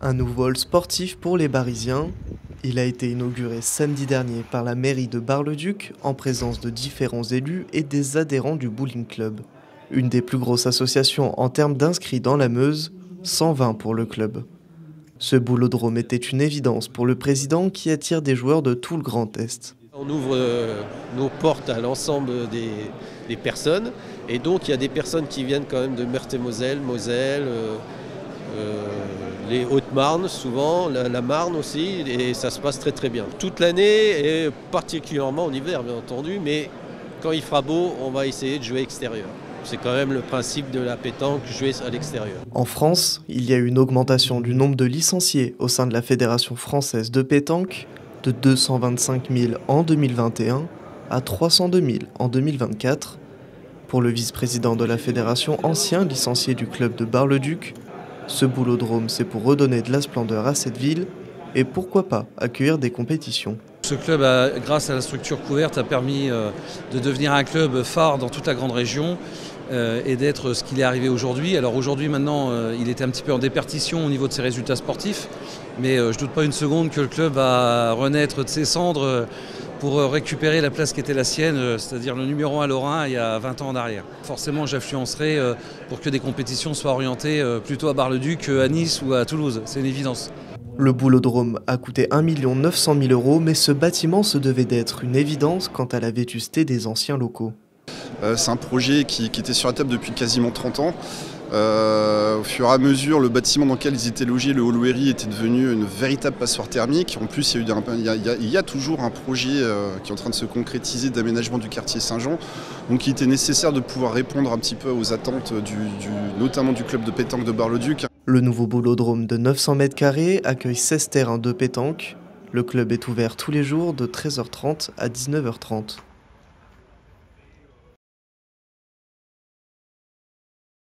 Un nouveau hall sportif pour les Barisiens. Il a été inauguré samedi dernier par la mairie de Bar-le-Duc en présence de différents élus et des adhérents du Bowling Club. Une des plus grosses associations en termes d'inscrits dans la Meuse, 120 pour le club. Ce boulodrome était une évidence pour le président qui attire des joueurs de tout le Grand Est. On ouvre nos portes à l'ensemble des personnes et donc il y a des personnes qui viennent quand même de Meurthe-et-Moselle, les Hautes-Marne souvent, la Marne aussi, et ça se passe très très bien. Toute l'année et particulièrement en hiver bien entendu, mais quand il fera beau, on va essayer de jouer extérieur. C'est quand même le principe de la pétanque, jouer à l'extérieur. En France, il y a eu une augmentation du nombre de licenciés au sein de la Fédération française de pétanque de 225 000 en 2021 à 302 000 en 2024. Pour le vice-président de la fédération, ancien licencié du club de Bar-le-Duc, ce boulodrome, c'est pour redonner de la splendeur à cette ville et pourquoi pas accueillir des compétitions. Ce club, grâce à la structure couverte, a permis de devenir un club phare dans toute la grande région et d'être ce qu'il est arrivé aujourd'hui. Alors aujourd'hui, maintenant, il était un petit peu en déperdition au niveau de ses résultats sportifs, mais je ne doute pas une seconde que le club va renaître de ses cendres pour récupérer la place qui était la sienne, c'est-à-dire le numéro 1 lorrain il y a 20 ans en arrière. Forcément, j'influencerai pour que des compétitions soient orientées plutôt à Bar-le-Duc, à Nice ou à Toulouse, c'est une évidence. Le boulodrome a coûté 1 900 000 €, mais ce bâtiment se devait d'être une évidence quant à la vétusté des anciens locaux. C'est un projet qui était sur la table depuis quasiment 30 ans. Au fur et à mesure, le bâtiment dans lequel ils étaient logés, le Hall Wherry, était devenu une véritable passoire thermique. En plus, il y a toujours un projet qui est en train de se concrétiser d'aménagement du quartier Saint-Jean. Donc il était nécessaire de pouvoir répondre un petit peu aux attentes notamment du club de pétanque de Bar-le-Duc. Le nouveau boulodrome de 900 m² accueille 16 terrains de pétanque. Le club est ouvert tous les jours de 13h30 à 19h30.